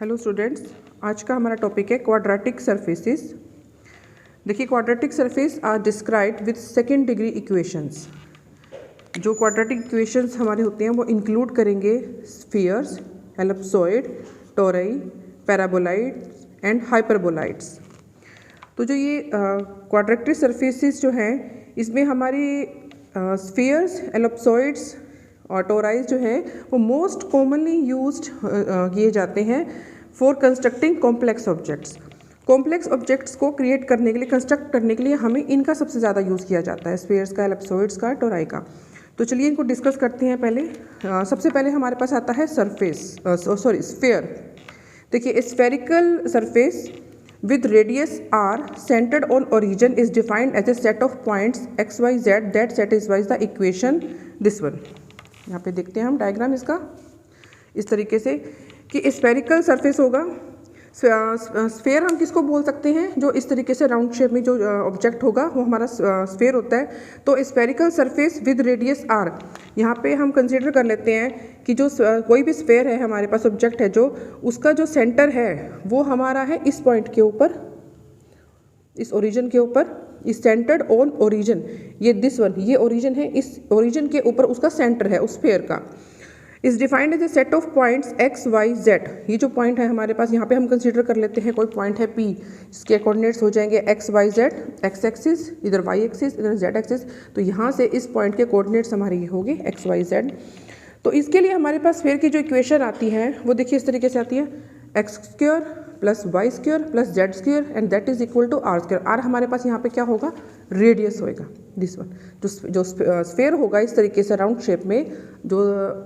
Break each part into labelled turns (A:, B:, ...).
A: Hello students, आज का हमारा टॉपिक है क्वाड्रेटिक सरफेसेस। देखिए, quadratic surface are described with second degree equations. जो क्वाड्रेटिक इक्वेशंस हमारे होते हैं वो इंक्लूड करेंगे spheres, ellipsoid, tori, paraboloids and hyperboloids. तो जो ये क्वाड्रेटिक सरफेसेस जो हैं, इसमें हमारी स्फीयर्स, एलिप्सॉइड्स और टोराइज जो है वो मोस्ट कॉमनली यूज्ड किए जाते हैं for constructing complex objects. Complex objects को क्रिएट करने के लिए, कंस्ट्रक्ट करने के लिए हमें इनका सबसे ज़्यादा यूज़ किया जाता है, स्फीयर्स का, एलिप्सॉइड्स का, टोराई का। तो चलिए इनको डिस्कस करते हैं। पहले सबसे पहले हमारे पास आता है स्फीयर। देखिए, spherical surface with radius r centered on origin is defined as a set of points x y z that satisfies the equation this one। यहाँ पे देखते हैं हम डायग्राम इसका इस तरीके से कि स्फेरिकल सरफेस होगा। स्फेयर हम किसको बोल सकते हैं? जो इस तरीके से राउंड शेप में जो ऑब्जेक्ट होगा वो हमारा स्फेयर होता है। तो spherical surface with radius r, यहाँ पे हम कंसीडर कर लेते हैं कि जो कोई भी स्फेयर है हमारे पास, ऑब्जेक्ट है जो, उसका जो सेंटर है वो हमारा है इस पॉइंट के ऊपर, इस ओरिजिन के ऊपर, इस सेंटर्ड ऑन ओरिजिन, ये दिस वन, ये ओरिजिन है, इस ओरिजिन के ऊपर उसका सेंटर है उस स्फेयर का। Is defined as a set of points x y z. ये जो पॉइंट है हमारे पास, यहाँ पे हम कंसीडर कर लेते हैं कोई पॉइंट है P, इसके कोऑर्डिनेट्स हो जाएंगे x y z, x axis, इधर वाई एक्सिस, इधर जेड एक्सिस। तो यहाँ से इस पॉइंट के कोऑर्डिनेट्स हमारे ये होंगे एक्स वाई जेड। तो इसके लिए हमारे पास स्फीयर की जो इक्वेशन आती है वो देखिए इस तरीके से आती है, x square plus y square plus z square and that is equal to r square. R हमारे पास यहाँ पे क्या होगा? रेडियस होएगा, दिस वन। जो स्फीयर होगा इस तरीके से राउंड शेप में, जो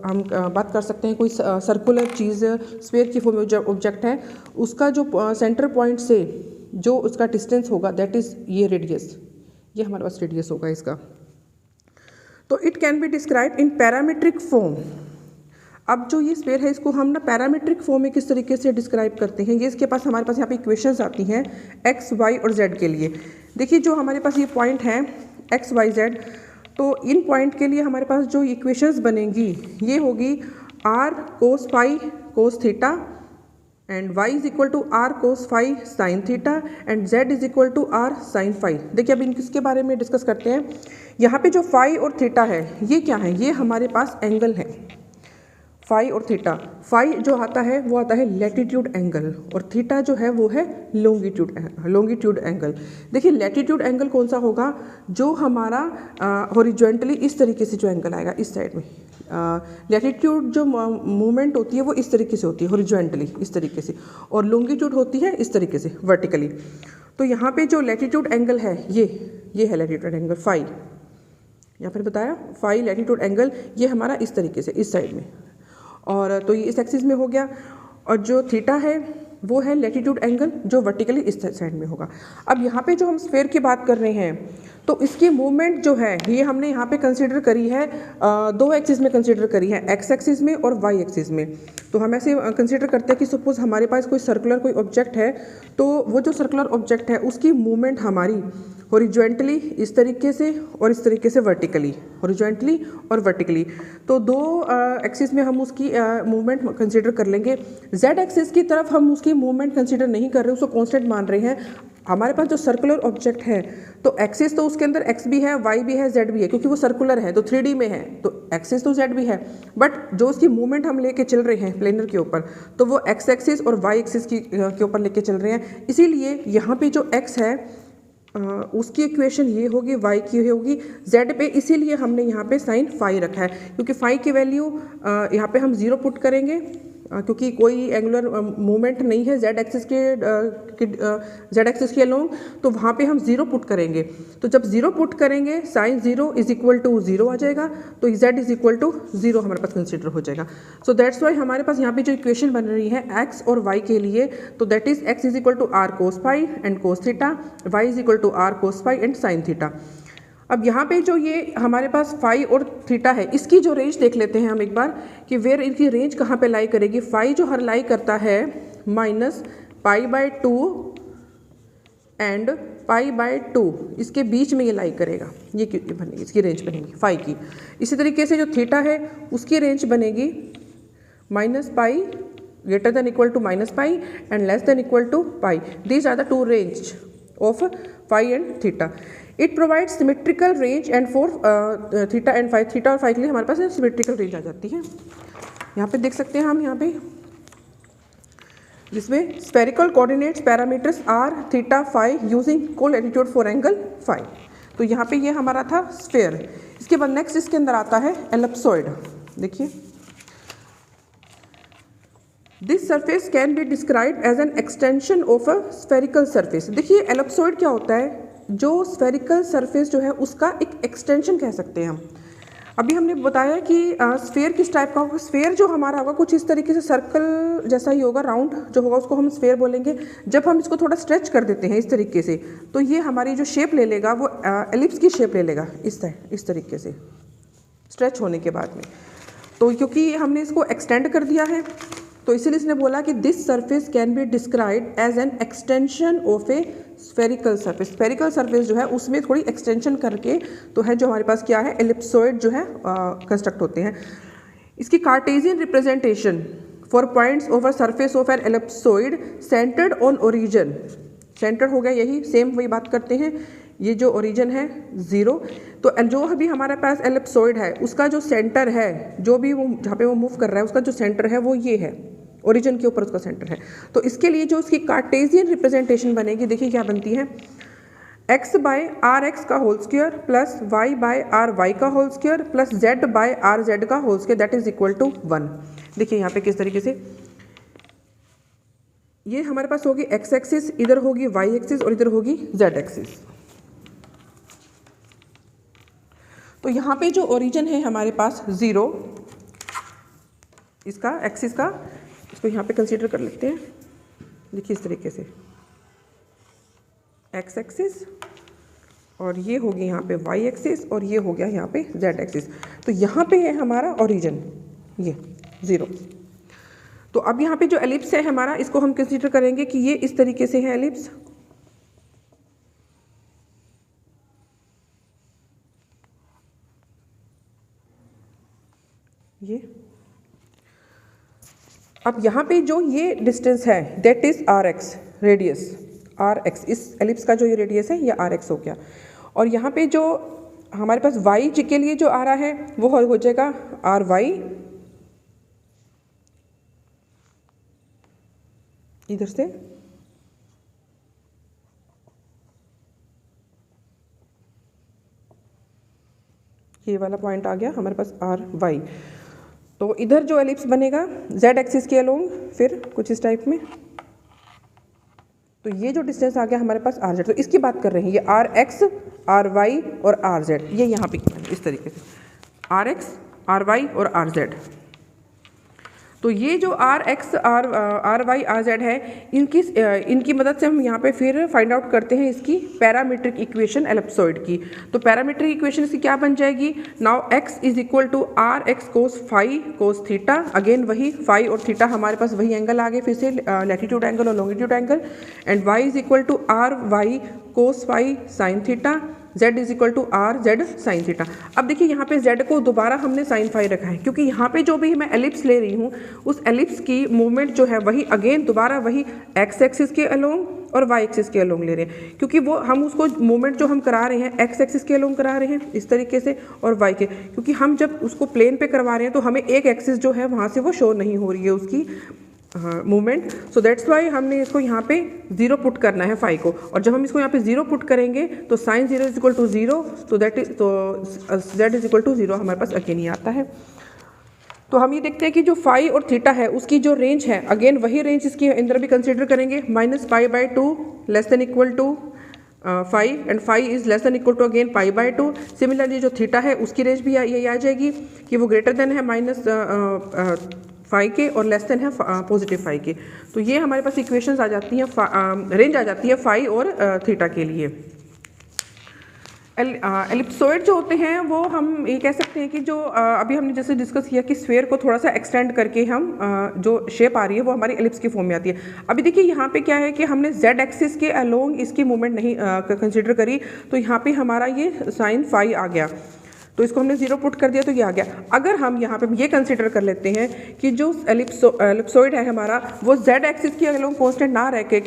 A: हम बात कर सकते हैं कोई सर्कुलर चीज़ स्फीयर की फॉर्म में ऑब्जेक्ट है, उसका जो सेंटर पॉइंट से जो उसका डिस्टेंस होगा दैट इज़ ये रेडियस, ये हमारे पास रेडियस होगा इसका। तो it can be describe in parametric form. अब जो ये स्फीयर है इसको हम ना पैरामीट्रिक फॉर्म में किस तरीके से डिस्क्राइब करते हैं, ये इसके पास हमारे पास यहाँ पे इक्वेशंस आती हैं एक्स वाई और जेड के लिए। देखिए, जो हमारे पास ये पॉइंट है एक्स वाई जेड, तो इन पॉइंट के लिए हमारे पास जो इक्वेशंस बनेंगी ये होगी r cos phi cos theta and y is equal to r cos phi sine theta and z is equal to r sine phi. देखिए, अब इनके बारे में डिस्कस करते हैं। यहाँ पे जो फाई और थीटा है ये क्या है? ये हमारे पास एंगल है, फाई और थीटा। फाई जो आता है वो आता है लैटिट्यूड एंगल और थीटा जो है वो है लॉन्गिट्यूड एंगल। देखिए, लैटिट्यूड एंगल कौन सा होगा? जो हमारा हॉरिजॉन्टली इस तरीके से जो एंगल आएगा इस साइड में। लैटिट्यूड जो मूवमेंट होती है वो इस तरीके से होती है, हॉरिजॉन्टली इस तरीके से, और लॉन्गिट्यूड होती है इस तरीके से, वर्टिकली। तो यहाँ पे जो लैटिट्यूड एंगल है ये है लैटिट्यूड एंगल फाई। यहाँ पर बताया फाई लैटिट्यूड एंगल, ये हमारा इस तरीके से इस साइड में, और तो ये इस एक्सिस में हो गया। और जो थीटा है वो है लैटिट्यूड एंगल जो वर्टिकली इस साइड में होगा। अब यहाँ पे जो हम स्फीयर की बात कर रहे हैं तो इसकी मूवमेंट जो है ये हमने यहाँ पे कंसीडर करी है, दो एक्सिस में कंसीडर करी है, एक्स एक्सिस में और वाई एक्सिस में। तो हम ऐसे कंसीडर करते हैं कि सपोज हमारे पास कोई सर्कुलर कोई ऑब्जेक्ट है, तो वो जो सर्कुलर ऑब्जेक्ट है उसकी मूवमेंट हमारी हॉरिजॉन्टली इस तरीके से और इस तरीके से वर्टिकली, हॉरिजॉन्टली और वर्टिकली। तो दो एक्सिस में हम उसकी मूवमेंट कंसीडर कर लेंगे। जेड एक्सिस की तरफ हम उसकी मूवमेंट कंसीडर नहीं कर रहे, उसको कांस्टेंट मान रहे हैं। हमारे पास जो सर्कुलर ऑब्जेक्ट है तो एक्सिस तो उसके अंदर एक्स भी है, वाई भी है, जेड भी है, क्योंकि वो सर्कुलर है तो 3D में है, तो एक्सिस तो जेड भी है, बट जो उसकी मूवमेंट हम लेके चल रहे हैं प्लेनर के ऊपर तो वो एक्स एक्सिस और वाई एक्सिस के ऊपर लेके चल रहे हैं। इसीलिए यहाँ पे जो एक्स है उसकी इक्वेशन ये होगी, y की होगी z पे, इसीलिए हमने यहाँ पे साइन फाई रखा है, क्योंकि फाई की वैल्यू यहाँ पे हम 0 पुट करेंगे क्योंकि कोई एंगुलर मूवमेंट नहीं है z एक्सिस के अलोंग, तो वहाँ पे हम 0 पुट करेंगे। तो जब 0 पुट करेंगे साइन 0 इज इक्वल टू 0 आ जाएगा, तो z इज इक्वल टू 0 हमारे पास कंसिडर हो जाएगा। सो दैट्स वाई हमारे पास यहाँ पे जो इक्वेशन बन रही है x और y के लिए, तो that is x is equal to r cos phi and cos theta, y is equal to r cos phi and sine theta. अब यहाँ पे जो ये हमारे पास फाई और थीटा है इसकी जो रेंज देख लेते हैं हम एक बार कि वेयर इनकी रेंज कहाँ पे लाई करेगी। फाई जो हर लाई करता है -π/2 एंड π/2, इसके बीच में ये लाई करेगा, ये बनेगी, इसकी रेंज बनेगी फाई की। इसी तरीके से जो थीटा है उसकी रेंज बनेगी -π greater than equal to minus pi and less than equal to pi. These are the two range of phi and theta. It provides symmetrical range and for theta and phi, theta और phi के लिए हमारे पास symmetrical range आ जाती है। यहाँ पे देख सकते हैं हम यहाँ पे जिसमें spherical coordinates parameters are theta phi using co-latitude for angle phi। तो यहाँ पे ये हमारा था sphere। इसके बाद नेक्स्ट इसके अंदर आता है ellipsoid। देखिए this surface can be describe as an extension of a spherical surface. देखिए एलिप्सॉइड क्या होता है, जो स्फेरिकल सरफेस जो है उसका एक एक्सटेंशन कह सकते हैं हम। अभी हमने बताया कि स्फेयर किस टाइप का होगा। स्फेयर जो हमारा होगा कुछ इस तरीके से सर्कल जैसा ही होगा, राउंड जो होगा उसको हम स्फेयर बोलेंगे। जब हम इसको थोड़ा स्ट्रेच कर देते हैं इस तरीके से तो ये हमारी जो शेप ले लेगा वो एलिप्स की शेप ले लेगा इस तरीके से स्ट्रेच होने के बाद में। तो क्योंकि हमने इसको एक्सटेंड कर दिया है तो इसीलिए इसने बोला कि this surface can be describe as an extension of a spherical surface. Spherical surface जो है उसमें थोड़ी एक्सटेंशन करके तो है जो हमारे पास क्या है एलिप्सॉइड जो है कंस्ट्रक्ट होते हैं। इसकी Cartesian representation for points over surface of an ellipsoid centred on origin. Centre हो गया यही सेम वही बात करते हैं। ये जो ओरिजिन है 0, तो जो अभी हमारे पास एलिप्सॉइड है उसका जो सेंटर है, जो भी वो जहाँ पे वो मूव कर रहा है उसका जो सेंटर है वो ये है, ओरिजिन के ऊपर उसका सेंटर है। तो इसके लिए जो उसकी कार्टेशियन रिप्रेजेंटेशन बनेगी, देखिए क्या बनती है, x बाय आर एक्स का whole square plus y by R Y का whole square plus z by R Z का whole square that is equal to 1। देखिए यहाँ पे किस तरीके से ये हमारे पास होगी x एक्सिस, इधर होगी y एक्सिस और इधर होगी z एक्सिस। तो यहाँ पे जो ओरिजिन है हमारे पास 0, इसका एक्सिस का, इसको यहाँ पे कंसीडर कर लेते हैं। देखिए इस तरीके से एक्स एक्सिस और ये होगी यहाँ पे वाई एक्सिस और ये हो गया यहाँ पे जेड एक्सिस। तो यहाँ पे है हमारा ओरिजिन ये 0। तो अब यहाँ पे जो एलिप्स है हमारा, इसको हम कंसीडर करेंगे कि ये इस तरीके से है एलिप्स। ये अब यहाँ पे जो ये डिस्टेंस है that is r x, radius r x, इस एलिप्स का जो ये रेडियस है ये आर एक्स हो गया। और यहाँ पे जो हमारे पास वाई जी के लिए जो आ रहा है वो हो जाएगा आर वाई, इधर से ये वाला पॉइंट आ गया हमारे पास आर वाई। तो इधर जो एलिप्स बनेगा z एक्सिस के अलोंग फिर कुछ इस टाइप में, तो ये जो डिस्टेंस आ गया हमारे पास आर जेड। तो इसकी बात कर रहे हैं, ये आर एक्स आर वाई और आर जेड, ये यहाँ पे इस तरीके से आर एक्स आर वाई और आर जेड। तो ये जो r x r y r z है इनकी मदद से हम यहाँ पे फिर फाइंड आउट करते हैं इसकी पैरामीट्रिक इक्वेशन एलिप्सॉइड की। तो पैरामीट्रिक इक्वेशन इसकी क्या बन जाएगी, now x is equal to r x cos phi cos theta, again वही फाई और थीटा हमारे पास वही एंगल आ गए फिर से लैटिट्यूड एंगल और longitude angle, and y is equal to r y cos phi sine theta, z is equal to r z sine theta. अब देखिए यहाँ पे z को दोबारा हमने साइन फाई रखा है क्योंकि यहाँ पे जो भी मैं एलिप्स ले रही हूँ उस एलिप्स की मूवमेंट जो है वही अगेन दोबारा वही x एक्सिस के अलोंग और y एक्सिस के अलोंग ले रहे हैं, क्योंकि वो हम उसको मूवमेंट जो हम करा रहे हैं x एक्सिस के अलोंग करा रहे हैं इस तरीके से और y के, क्योंकि हम जब उसको प्लेन पे करवा रहे हैं तो हमें एक एक्सिस जो है वहाँ से वो शो नहीं हो रही है उसकी मूवमेंट। सो दैट्स वाई हमने इसको यहाँ पे 0 पुट करना है फाई को, और जब हम इसको यहाँ पे 0 पुट करेंगे तो साइन 0 इज इक्वल टू 0, तो दैट इज तो z इज इक्वल टू 0 हमारे पास अगेन ही आता है। तो हम ये देखते हैं कि जो फाई और थीटा है उसकी जो रेंज है अगेन वही रेंज इसकी अंदर भी कंसिडर करेंगे, -π/2 less than equal to phi and phi is less than equal to again π/2। Similarly जो थीटा है उसकी रेंज भी यही आ जाएगी कि वो ग्रेटर देन है फाई के और लेस देन है पॉजिटिव फाई के। तो ये हमारे पास इक्वेशंस आ जाती हैं, रेंज आ जाती है फाई और थीटा के लिए। एलिप्सॉइड जो होते हैं वो हम ये कह सकते हैं कि जो अभी हमने जैसे डिस्कस किया कि स्फेयर को थोड़ा सा एक्सटेंड करके हम जो शेप आ रही है वो हमारी एलिप्स की फॉर्म में आती है। अभी देखिए यहाँ पे क्या है कि हमने z एक्सिस के अलोंग इसकी मूवमेंट नहीं कंसिडर करी, तो यहाँ पे हमारा ये साइन फाई आ गया। तो इसको हमने 0 पुट कर दिया तो ये आ गया। अगर हम यहाँ पे ये कंसिडर कर लेते हैं कि जो एलिप्सॉइड है हमारा वो z एक्सिस के अलोंग कांस्टेंट ना रह के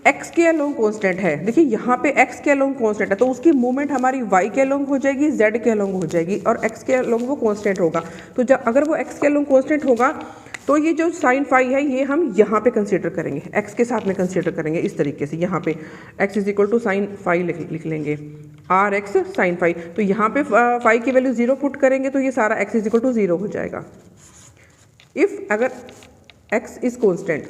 A: x के अलोंग कांस्टेंट है। देखिए यहाँ पे x के अलोंग कांस्टेंट है तो उसकी मूवमेंट हमारी y के अलोंग हो जाएगी, z के अलोंग हो जाएगी और x के अलोंग वो कांस्टेंट होगा। तो जब अगर वो x के अलोंग कांस्टेंट होगा तो ये जो साइन फाई है ये हम यहाँ पे कंसीडर करेंगे, x के साथ में कंसीडर करेंगे इस तरीके से। यहाँ पे x is equal to sine phi लिख लेंगे, आर एक्स साइन फाई। तो यहाँ पे फाई की वैल्यू 0 पुट करेंगे तो ये सारा x इज इक्वल टू 0 हो जाएगा इफ़ अगर x इज कॉन्स्टेंट।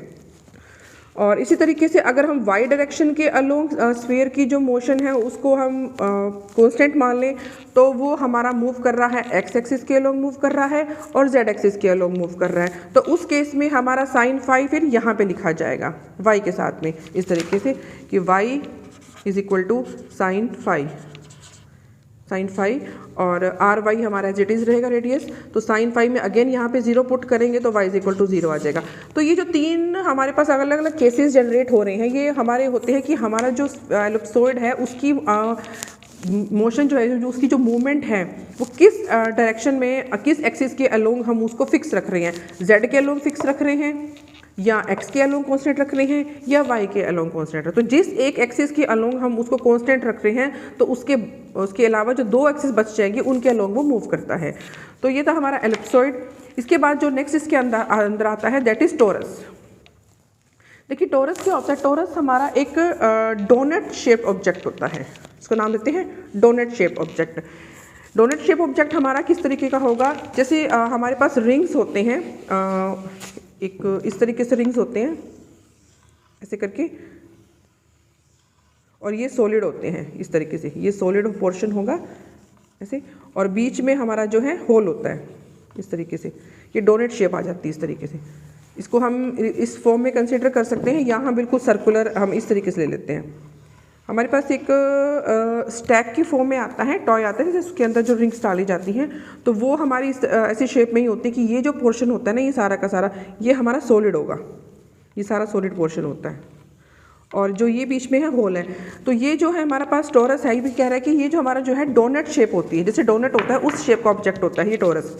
A: और इसी तरीके से अगर हम y डायरेक्शन के अलोंग स्फीयर की जो मोशन है उसको हम कांस्टेंट मान लें तो वो हमारा मूव कर रहा है x एक्सिस के अलोंग मूव कर रहा है और z एक्सिस के अलोंग मूव कर रहा है। तो उस केस में हमारा साइन फाई फिर यहाँ पे लिखा जाएगा y के साथ में इस तरीके से कि y is equal to sine phi और आर वाई हमारा एज इट इज़ रहेगा रेडियस। तो साइन फाई में अगेन यहाँ पे 0 पुट करेंगे तो y इज इक्वल टू 0 आ जाएगा। तो ये जो 3 हमारे पास अलग अलग केसेस जनरेट हो रहे हैं ये हमारे होते हैं कि हमारा जो एलिप्सॉइड है उसकी मोशन जो है, जो उसकी जो मूवमेंट है वो किस डायरेक्शन में किस एक्सिस के अलोंग हम उसको फिक्स रख रहे हैं, z के अलोंग फिक्स रख रहे हैं या x के अलोंग कांस्टेंट रख रहे हैं या y के अलोंग कांस्टेंट। तो जिस एक एक्सिस के अलोंग हम उसको कांस्टेंट रख रहे हैं तो उसके अलावा जो 2 एक्सिस बच जाएंगे उनके अलोंग वो मूव करता है। तो ये था हमारा एलिप्सॉइड। इसके बाद जो नेक्स्ट इसके अंदर आता है दैट इज टोरस। देखिए टोरस क्या होता है, टोरस हमारा एक डोनट शेप ऑब्जेक्ट होता है, इसको नाम देते हैं doughnut shape object. Doughnut shape object हमारा किस तरीके का होगा, जैसे हमारे पास रिंग्स होते हैं, एक इस तरीके से रिंग्स होते हैं ऐसे करके और ये सॉलिड होते हैं इस तरीके से, ये सॉलिड पोर्शन होगा ऐसे और बीच में हमारा जो है होल होता है इस तरीके से, ये डोनट शेप आ जाती है इस तरीके से। इसको हम इस फॉर्म में कंसीडर कर सकते हैं या हम बिल्कुल सर्कुलर हम इस तरीके से ले लेते हैं। हमारे पास एक स्टैक की फॉर्म में आता है, टॉय आता है जिसके अंदर जो रिंग्स डाली जाती हैं तो वो हमारी ऐसी शेप में ही होती है कि ये जो पोर्शन होता है ना ये सारा का सारा ये हमारा सॉलिड होगा, ये सारा सॉलिड पोर्शन होता है और जो ये बीच में है होल है। तो ये जो है हमारे पास टोरस है, ये भी कह रहा है कि ये जो हमारा जो है डोनट शेप होती है, जैसे डोनट होता है उस शेप का ऑब्जेक्ट होता है ये टोरस।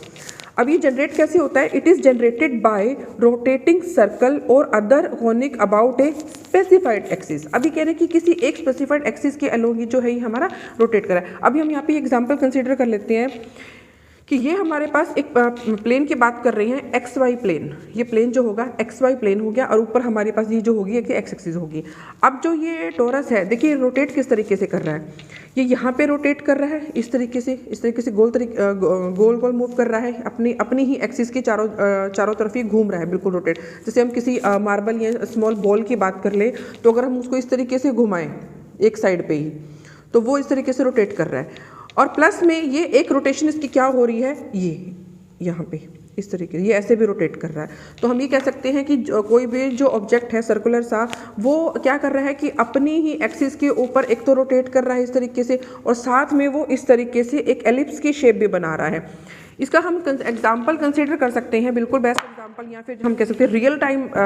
A: अब ये जनरेट कैसे होता है, it is generated by rotating circle और other conic about a specified axis. अभी कह रहे हैं कि किसी एक स्पेसिफाइड एक्सिस के अलोंग ही जो है ये हमारा रोटेट कर रहा है। अभी हम यहाँ पे एग्जांपल कंसीडर कर लेते हैं कि ये हमारे पास एक प्लेन की बात कर रहे हैं, एक्स वाई प्लेन। ये प्लेन जो होगा एक्स वाई प्लेन हो गया और ऊपर हमारे पास ये जो होगी एक्स एक्सिस होगी। अब जो ये टोरस है देखिए रोटेट किस तरीके से कर रहा है, ये यहाँ पे रोटेट कर रहा है इस तरीके से गोल गोल मूव कर रहा है, अपनी ही एक्सिस के चारों तरफ ही घूम रहा है बिल्कुल रोटेट। जैसे हम किसी मार्बल या स्मॉल बॉल की बात कर ले तो अगर हम उसको इस तरीके से घुमाएं एक साइड पे ही तो वो इस तरीके से रोटेट कर रहा है। और प्लस में ये एक रोटेशन इसकी क्या हो रही है, ये यहाँ पे इस तरीके ये ऐसे भी रोटेट कर रहा है। तो हम ये कह सकते हैं कि कोई भी जो ऑब्जेक्ट है सर्कुलर सा वो क्या कर रहा है कि अपनी ही एक्सिस के ऊपर एक तो रोटेट कर रहा है इस तरीके से और साथ में वो इस तरीके से एक एलिप्स की शेप भी बना रहा है। इसका हम एग्जाम्पल कंसिडर कर सकते हैं, बिल्कुल बेस्ट एग्जाम्पल या फिर हम कह सकते हैं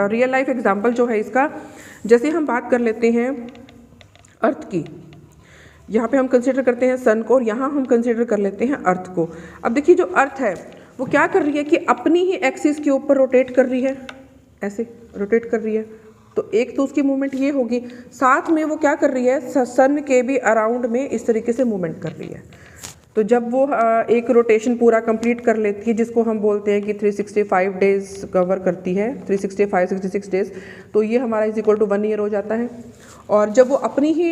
A: रियल लाइफ एग्जाम्पल जो है इसका। जैसे हम बात कर लेते हैं अर्थ की, यहाँ पे हम कंसिडर करते हैं सन को और यहाँ हम कंसिडर कर लेते हैं अर्थ को। अब देखिए जो अर्थ है वो क्या कर रही है कि अपनी ही एक्सिस के ऊपर रोटेट कर रही है, ऐसे रोटेट कर रही है। तो एक तो उसकी मूवमेंट ये होगी, साथ में वो क्या कर रही है सन के भी अराउंड में इस तरीके से मूवमेंट कर रही है। तो जब वो एक रोटेशन पूरा कंप्लीट कर लेती है जिसको हम बोलते हैं कि 365 डेज कवर करती है, 365-66 डेज, तो ये हमारा इज इक्वल टू 1 ईयर हो जाता है। और जब वो अपनी ही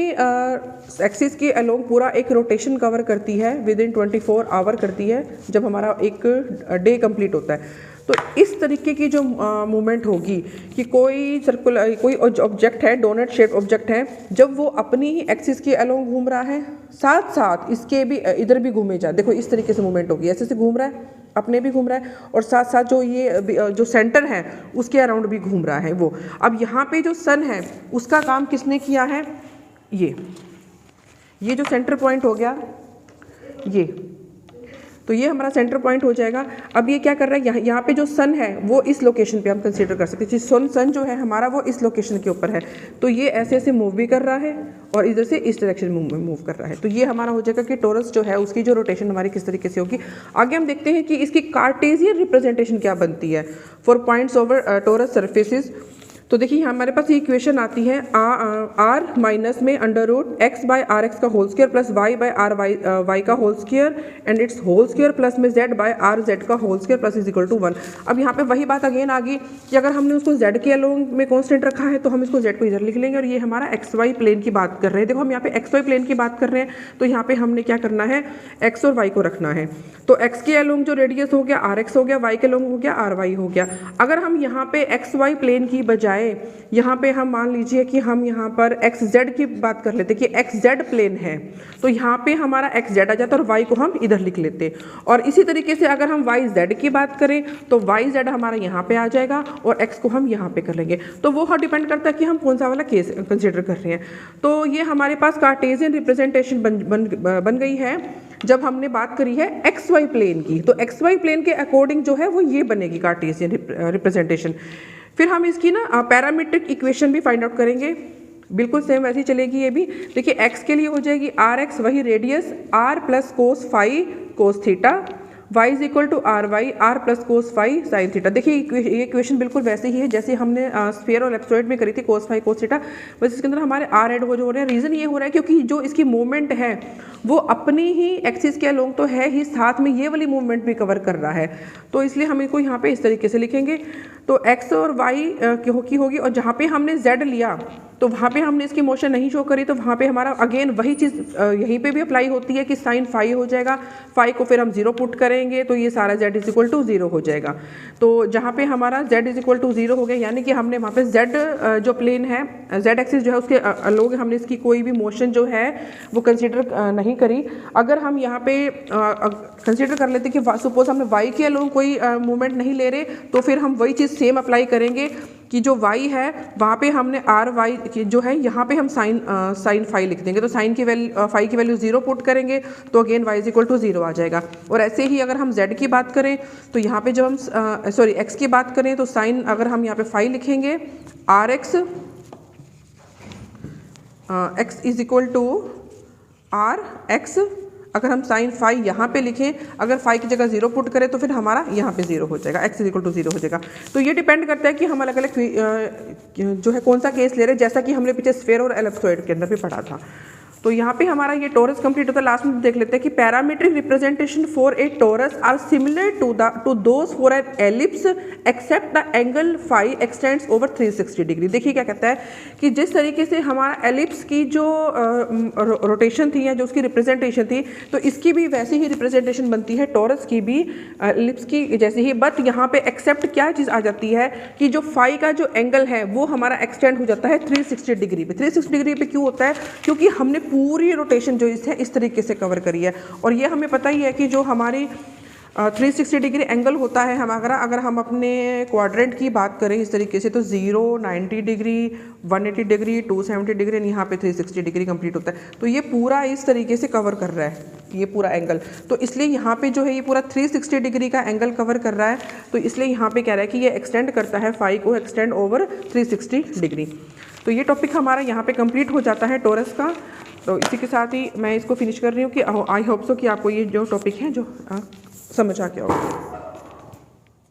A: एक्सिस के अलोंग पूरा एक रोटेशन कवर करती है विदिन 24 आवर करती है जब हमारा एक डे कंप्लीट होता है। तो इस तरीके की जो मूवमेंट होगी कि कोई ऑब्जेक्ट है डोनट शेप ऑब्जेक्ट है, जब वो अपनी ही एक्सिस के अलोंग घूम रहा है साथ साथ इसके भी इधर भी घूमे जा, देखो इस तरीके से मूवमेंट होगी, ऐसे से घूम रहा है अपने भी घूम रहा है और साथ साथ जो ये जो सेंटर है उसके अराउंड भी घूम रहा है वो। अब यहाँ पे जो सन है उसका काम किसने किया है, ये जो सेंटर पॉइंट हो गया तो ये हमारा सेंटर पॉइंट हो जाएगा। अब ये क्या कर रहा है, यहाँ पे जो सन है वो इस लोकेशन पे हम कंसीडर कर सकते हैं। सन जो है हमारा वो इस लोकेशन के ऊपर है, तो ये ऐसे ऐसे मूव भी कर रहा है और इधर से इस डायरेक्शन में मूव कर रहा है। तो ये हमारा हो जाएगा कि टोरस जो है उसकी जो रोटेशन हमारी किस तरीके से होगी। आगे हम देखते हैं कि इसकी कार्टेशियन रिप्रेजेंटेशन क्या बनती है for points over torus surfaces. तो देखिए हमारे पास ये इक्वेशन आती है आर माइनस में under root X by R X का whole square plus Y by R Y का whole square and its whole square plus में जेड बाय आर जेड का whole square plus is equal to 1। अब यहाँ पे वही बात अगेन आ गई कि अगर हमने उसको जेड के अलोंग में कॉन्स्टेंट रखा है तो हम इसको जेड को इधर लिख लेंगे और ये हमारा एक्स वाई प्लेन की बात कर रहे हैं। देखो हम यहाँ पे एक्स वाई प्लेन की बात कर रहे हैं, तो यहाँ पे हमने क्या करना है, एक्स और वाई को रखना है। तो एक्स के अलोंग जो रेडियस हो गया आर एक्स हो गया, वाई के अलोंग हो गया आर वाई हो गया। अगर हम यहाँ पे एक्स वाई प्लेन की बजाय यहाँ पे हम मान लीजिए कि हम यहाँ पर एक्स जेड की बात कर लेते कि एक्स जेड प्लेन है, तो यहाँ पे हमारा एक्स जेड आ जाता और वाई को हम इधर लिख लेते। और इसी तरीके से अगर हम वाई जेड की बात करें तो वाई जेड हमारा यहाँ पे आ जाएगा और एक्स को हम यहाँ पे कर लेंगे। तो वो डिपेंड करता है कि हम कौन सा वाला केस कंसिडर कर रहे हैं। तो ये हमारे पास कार्टेशियन रिप्रेजेंटेशन बन गई है जब हमने बात करी है एक्स वाई प्लेन की। तो एक्स वाई प्लेन के अकॉर्डिंग जो है वो ये बनेगी कार्टेशियन रिप्रेजेंटेशन। फिर हम इसकी ना पैरामीट्रिक इक्वेशन भी फाइंड आउट करेंगे, बिल्कुल सेम वैसी चलेगी ये भी। देखिए एक्स के लिए हो जाएगी आर एक्स वही radius r plus cos phi cos theta, y is equal to r y r plus cos phi sine theta. देखिए ये इक्वेशन बिल्कुल वैसे ही है जैसे हमने स्फीयर और एप्सोइड में करी थी कोस फाई कोस थीटा, बस इसके अंदर हमारे आर एड हो रहे हैं। रीज़न ये हो रहा है क्योंकि जो इसकी मूवमेंट है वो अपनी ही एक्सिस के अलोंग तो है ही, साथ में ये वाली मूवमेंट भी कवर कर रहा है, तो इसलिए हम इसको यहाँ पे इस तरीके से लिखेंगे। तो एक्स और वाई की होगी और जहाँ पे हमने जेड लिया तो वहाँ पे हमने इसकी मोशन नहीं शो करी, तो वहाँ पे हमारा अगेन वही चीज़ यहीं पे भी अप्लाई होती है कि साइन फाई हो जाएगा, फाई को फिर हम 0 पुट करेंगे तो ये सारा z इज इक्वल टू 0 हो जाएगा। तो जहाँ पे हमारा z इज इक्वल टू 0 हो गया, यानी कि हमने वहाँ पे z जो प्लेन है z एक्सिस जो है उसके अलोंग हमने इसकी कोई भी मोशन जो है वो कंसिडर नहीं करी। अगर हम यहाँ पे कंसिडर कर लेते कि सपोज हमने y के अलोंग कोई मूवमेंट नहीं ले रहे, तो फिर हम वही चीज़ सेम अप्लाई करेंगे कि जो y है वहाँ पे हमने आर वाई जो है यहाँ पे हम साइन फाई लिख देंगे। तो साइन की वैल्यू फाई की वैल्यू 0 पुट करेंगे तो again y is equal to 0 आ जाएगा। और ऐसे ही अगर हम z की बात करें तो यहाँ पे जब हम x की बात करें तो साइन अगर हम यहाँ पे फाई लिखेंगे r x x is equal to r x, अगर हम साइन फाई यहाँ पे लिखें, अगर फाई की जगह 0 पुट करें तो फिर हमारा यहाँ पे 0 हो जाएगा, x इज इक्वल टू 0 हो जाएगा। तो ये डिपेंड करता है कि हम अलग अलग जो है कौन सा केस ले रहे हैं, जैसा कि हमने पीछे स्फीयर और एलिप्सॉइड के अंदर भी पढ़ा था। तो यहाँ पे हमारा ये टोरस कंप्लीट होता है। लास्ट में देख लेते हैं कि parametric representation for a torus are similar to those for an ellipse except the angle phi extends over 360 degree. देखिए क्या कहता है कि जिस तरीके से हमारा एलिप्स की जो रोटेशन थी या जो उसकी रिप्रेजेंटेशन थी, तो इसकी भी वैसी ही रिप्रेजेंटेशन बनती है टोरस की भी एलिप्स की जैसे ही। बट यहाँ पे एक्सेप्ट क्या चीज़ आ जाती है कि जो फाई का जो एंगल है वो हमारा एक्सटेंड हो जाता है 360 डिग्री पे। 360 डिग्री पे क्यों होता है? क्योंकि हमने पूरी रोटेशन जो इस तरीके से कवर करी है। और ये हमें पता ही है कि जो हमारी 360 डिग्री एंगल होता है, हम अगर हम अपने क्वाड्रेंट की बात करें इस तरीके से, तो 0, 90 डिग्री, 180 डिग्री, 270 डिग्री, यहाँ पे 360 डिग्री कंप्लीट होता है। तो ये पूरा इस तरीके से कवर कर रहा है ये पूरा एंगल। तो इसलिए यहाँ पे जो है ये पूरा 360 डिग्री का एंगल कवर कर रहा है, तो इसलिए यहाँ पे कह रहा है कि ये एक्सटेंड करता है फाई को एक्सटेंड ओवर 360 डिग्री। तो ये टॉपिक हमारा यहाँ पे कंप्लीट हो जाता है टोरस का। तो इसी के साथ ही मैं इसको फिनिश कर रही हूँ कि आई होप सो कि आपको ये जो टॉपिक है जो समझ आ गया होगा।